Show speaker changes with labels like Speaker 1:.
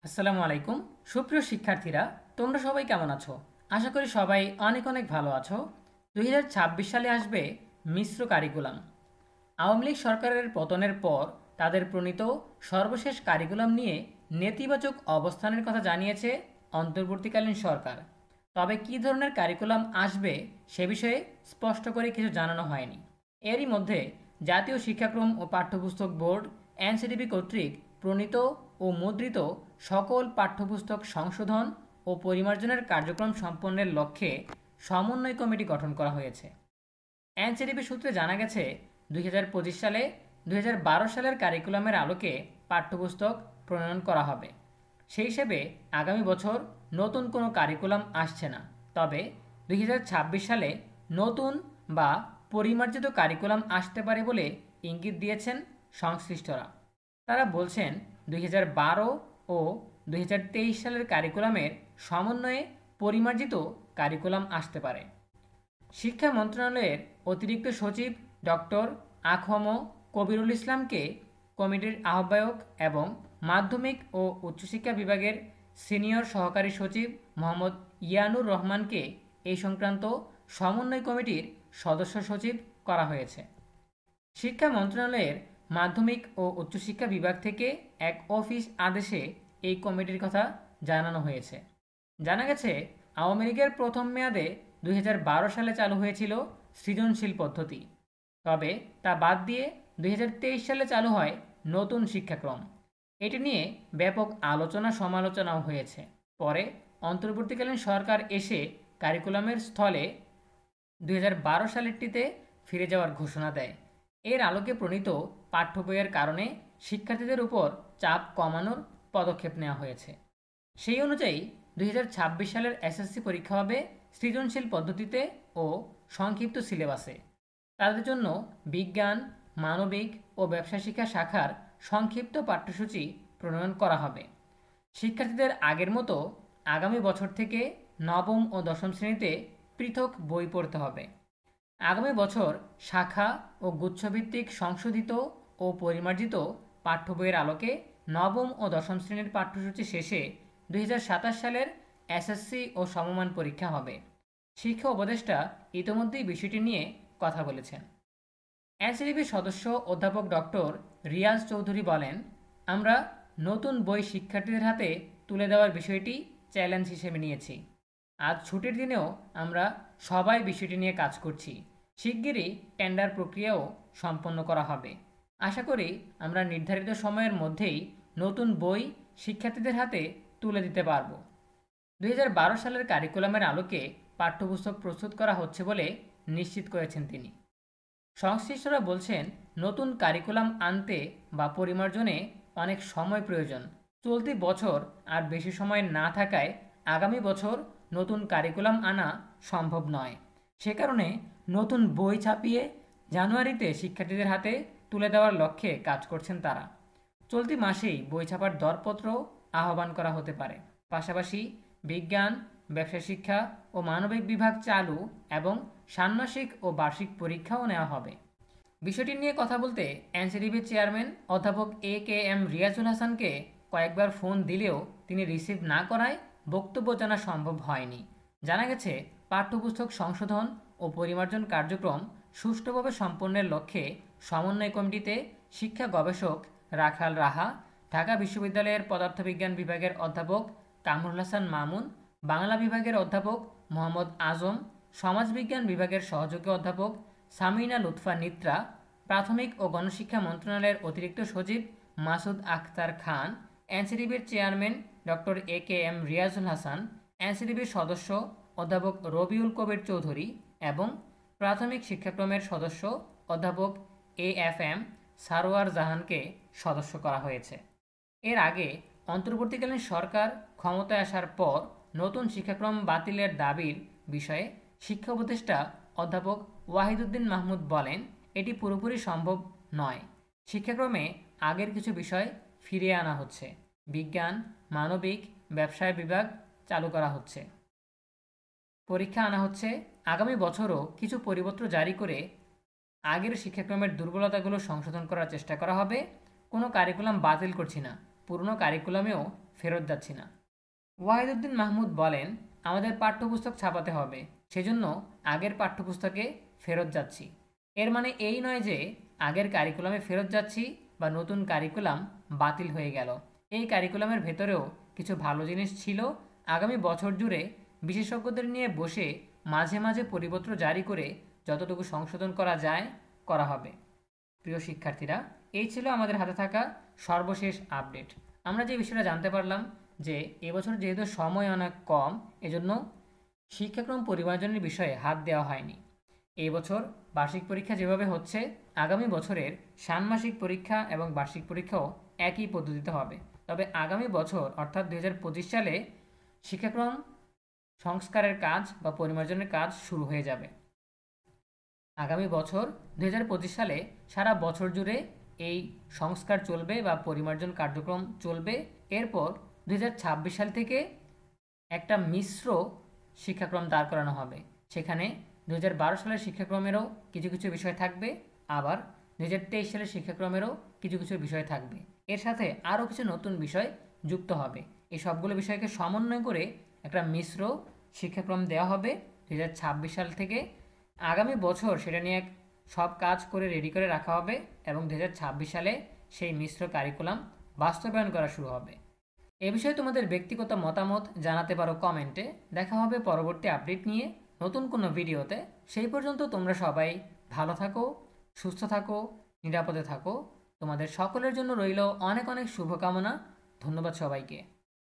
Speaker 1: আসসালামু আলাইকুম। সুপ্রিয় শিক্ষার্থীরা, তোমরা সবাই কেমন আছো? আশা করি সবাই অনেক অনেক ভালো আছো। 2026 সালে আসবে মিশ্র কারিকুলাম। আওয়ামী লীগ সরকারের পতনের পর তাদের প্রণীত সর্বশেষ কারিকুলাম নিয়ে নেতিবাচক অবস্থানের কথা জানিয়েছে অন্তর্বর্তীকালীন সরকার। তবে কী ধরনের কারিকুলাম আসবে সে বিষয়ে স্পষ্ট করে কিছু জানানো হয়নি। এরই মধ্যে জাতীয় শিক্ষাক্রম ও পাঠ্যপুস্তক বোর্ড এনসিটিবি কর্তৃক প্রণীত ও মুদ্রিত সকল পাঠ্যপুস্তক সংশোধন ও পরিমার্জনের কার্যক্রম সম্পন্নের লক্ষ্যে সমন্বয় কমিটি গঠন করা হয়েছে। এনসিটিবি সূত্রে জানা গেছে 2025 সালে 2012 সালের কারিকুলামের আলোকে পাঠ্যপুস্তক প্রণয়ন করা হবে। সেই হিসেবে আগামী বছর নতুন কোনো কারিকুলাম আসছে না। তবে 2026 সালে নতুন বা পরিমার্জিত কারিকুলাম আসতে পারে বলে ইঙ্গিত দিয়েছেন সংশ্লিষ্টরা। তারা বলছেন 2012 ও 2023 সালের কারিকুলামের সমন্বয়ে পরিমার্জিত কারিকুলাম আসতে পারে। শিক্ষা মন্ত্রণালয়ের অতিরিক্ত সচিব ডক্টর আখম কবিরুল ইসলামকে কমিটির আহ্বায়ক এবং মাধ্যমিক ও উচ্চশিক্ষা বিভাগের সিনিয়র সহকারী সচিব মোহাম্মদ ইয়ানুর রহমানকে এই সংক্রান্ত সমন্বয় কমিটির সদস্য সচিব করা হয়েছে। শিক্ষা মন্ত্রণালয়ের মাধ্যমিক ও উচ্চশিক্ষা বিভাগ থেকে এক অফিস আদেশে এই কমিটির কথা জানানো হয়েছে। জানা গেছে আওয়ামী লীগের প্রথম মেয়াদে 2012 সালে চালু হয়েছিল সৃজনশীল পদ্ধতি। তবে তা বাদ দিয়ে 2023 সালে চালু হয় নতুন শিক্ষাক্রম। এটি নিয়ে ব্যাপক আলোচনা সমালোচনাও হয়েছে। পরে অন্তর্বর্তীকালীন সরকার এসে কারিকুলামের স্থলে 2012 সালেরটিতে ফিরে যাওয়ার ঘোষণা দেয়। এর আলোকে প্রণীত পাঠ্য বইয়ের কারণে শিক্ষার্থীদের উপর চাপ কমানোর পদক্ষেপ নেওয়া হয়েছে। সেই অনুযায়ী 2026 সালের এসএসসি পরীক্ষা হবে সৃজনশীল পদ্ধতিতে ও সংক্ষিপ্ত সিলেবাসে। তাদের জন্য বিজ্ঞান, মানবিক ও ব্যবসা শিক্ষা শাখার সংক্ষিপ্ত পাঠ্যসূচি প্রণয়ন করা হবে। শিক্ষার্থীদের আগের মতো আগামী বছর থেকে নবম ও দশম শ্রেণীতে পৃথক বই পড়তে হবে। আগামী বছর শাখা ও গুচ্ছভিত্তিক সংশোধিত ও পরিমার্জিত পাঠ্য বইয়ের আলোকে নবম ও দশম শ্রেণীর পাঠ্যসূচি শেষে 2027 সালের এসএসসি ও সমমান পরীক্ষা হবে। শিক্ষা উপদেষ্টা ইতোমধ্যেই বিষয়টি নিয়ে কথা বলেছেন। এনসিটিবির সদস্য অধ্যাপক ডক্টর রিয়াজ চৌধুরী বলেন, আমরা নতুন বই শিক্ষার্থীদের হাতে তুলে দেওয়ার বিষয়টি চ্যালেঞ্জ হিসেবে নিয়েছি। আজ ছুটির দিনেও আমরা সবাই বিষয়টি নিয়ে কাজ করছি। শিগগিরই টেন্ডার প্রক্রিয়াও সম্পন্ন করা হবে। আশা করি আমরা নির্ধারিত সময়ের মধ্যেই নতুন বই শিক্ষার্থীদের হাতে তুলে দিতে পারব। 2012 সালের কারিকুলামের আলোকে পাঠ্যপুস্তক প্রস্তুত করা হচ্ছে বলে নিশ্চিত করেছেন তিনি। সংশ্লিষ্টরা বলছেন, নতুন কারিকুলাম আনতে বা পরিমার্জনে অনেক সময় প্রয়োজন। চলতি বছর আর বেশি সময় না থাকায় আগামী বছর নতুন কারিকুলাম আনা সম্ভব নয়। সে কারণে নতুন বই ছাপিয়ে জানুয়ারিতে শিক্ষার্থীদের হাতে তুলে দেওয়ার লক্ষ্যে কাজ করছেন তারা। চলতি মাসেই বই ছাপার দরপত্র আহ্বান করা হতে পারে। পাশাপাশি বিজ্ঞান, ব্যবসা শিক্ষা ও মানবিক বিভাগ চালু এবং ষান্মাসিক ও বার্ষিক পরীক্ষাও নেওয়া হবে। বিষয়টি নিয়ে কথা বলতে এনসিটিবির চেয়ারম্যান অধ্যাপক এ.কে.এম. রিয়াজুল হাসানকে কয়েকবার ফোন দিলেও তিনি রিসিভ না করায় বক্তব্য জানা সম্ভব হয়নি। জানা গেছে পাঠ্যপুস্তক সংশোধন ও পরিমার্জন কার্যক্রম সুষ্ঠুভাবে সম্পন্নের লক্ষ্যে সমন্বয় কমিটিতে শিক্ষা গবেষক রাখাল রাহা, ঢাকা বিশ্ববিদ্যালয়ের পদার্থবিজ্ঞান বিভাগের অধ্যাপক কামরুল হাসান মামুন, বাংলা বিভাগের অধ্যাপক মোহাম্মদ আজম, সমাজবিজ্ঞান বিভাগের সহযোগী অধ্যাপক সামিনা লুৎফা নিত্রা, প্রাথমিক ও গণশিক্ষা মন্ত্রণালয়ের অতিরিক্ত সচিব মাসুদ আখতার খান, এনসিটিবির chairman doctor AKM. Riazul Hasan, এনসিটিবির সদস্য অধ্যাপক রবিউল কবির চৌধুরী এবং প্রাথমিক শিক্ষাক্রমের সদস্য অধ্যাপক এ.এফ.এম. সারোয়ার জাহানকে সদস্য করা হয়েছে। এর আগে অন্তর্বর্তীকালীন সরকার ক্ষমতায় আসার পর নতুন শিক্ষাক্রম বাতিলের দাবির বিষয়ে শিক্ষা উপদেষ্টা অধ্যাপক ওয়াহিদুদ্দিন মাহমুদ বলেন, এটি পুরোপুরি সম্ভব নয়। শিক্ষাক্রমে আগের কিছু বিষয় ফিরিয়ে আনা হচ্ছে। বিজ্ঞান, মানবিক, ব্যবসায় বিভাগ চালু করা হচ্ছে, পরীক্ষা আনা হচ্ছে। আগামী বছরও কিছু পরিপত্র জারি করে আগের শিক্ষাক্রমের দুর্বলতাগুলো সংশোধন করার চেষ্টা করা হবে। কোনো কারিকুলাম বাতিল করছি না, পুরনো কারিকুলামেও ফেরত যাচ্ছি না। ওয়াহিদুদ্দিন মাহমুদ বলেন, আমাদের পাঠ্যপুস্তক ছাপাতে হবে, সেজন্য আগের পাঠ্যপুস্তকে ফেরত যাচ্ছি। এর মানে এই নয় যে আগের কারিকুলামে ফেরত যাচ্ছি বা নতুন কারিকুলাম বাতিল হয়ে গেল। এই কারিকুলামের ভেতরেও কিছু ভালো জিনিস ছিল। আগামী বছর জুড়ে বিশেষজ্ঞদের নিয়ে বসে মাঝে মাঝে পরিপত্র জারি করে যতটুকু সংশোধন করা যায় করা হবে। প্রিয় শিক্ষার্থীরা, এই ছিল আমাদের হাতে থাকা সর্বশেষ আপডেট। আমরা যে বিষয়টা জানতে পারলাম যে এবছর যেহেতু সময় অনেক কম, এজন্য শিক্ষাক্রম পরিমার্জনের বিষয়ে হাত দেওয়া হয়নি। এই বছর বার্ষিক পরীক্ষা যেভাবে হচ্ছে, আগামী বছরের ষান্মাসিক পরীক্ষা এবং বার্ষিক পরীক্ষাও একই পদ্ধতিতে হবে। তবে আগামী বছর অর্থাৎ 2025 সালে শিক্ষাক্রম সংস্কারের কাজ বা পরিমার্জনের কাজ শুরু হয়ে যাবে। আগামী বছর 2025 সালে সারা বছর জুড়ে এই সংস্কার চলবে বা পরিমার্জন কার্যক্রম চলবে। এরপর 2026 সাল থেকে একটা মিশ্র শিক্ষাক্রম দাঁড় করানো হবে। সেখানে 2012 সালের শিক্ষাক্রমেরও কিছু কিছু বিষয় থাকবে, আবার 2023 সালের শিক্ষাক্রমেরও কিছু কিছু বিষয় থাকবে। এর সাথে আরও কিছু নতুন বিষয় যুক্ত হবে। এই সবগুলো বিষয়কে সমন্বয় করে একটা মিশ্র শিক্ষাক্রম দেওয়া হবে 2026 সাল থেকে। আগামী বছর সেটা নিয়ে সব কাজ করে রেডি করে রাখা হবে এবং 2026 সালে সেই মিশ্র কারিকুলাম বাস্তবায়ন করা শুরু হবে। এ বিষয়ে তোমাদের ব্যক্তিগত মতামত জানাতে পারো কমেন্টে। দেখা হবে পরবর্তী আপডেট নিয়ে নতুন কোনো ভিডিওতে। সেই পর্যন্ত তোমরা সবাই ভালো থাকো, সুস্থ থাকো, নিরাপদে থাকো। তোমাদের সকলের জন্য রইল অনেক অনেক শুভকামনা। ধন্যবাদ সবাইকে।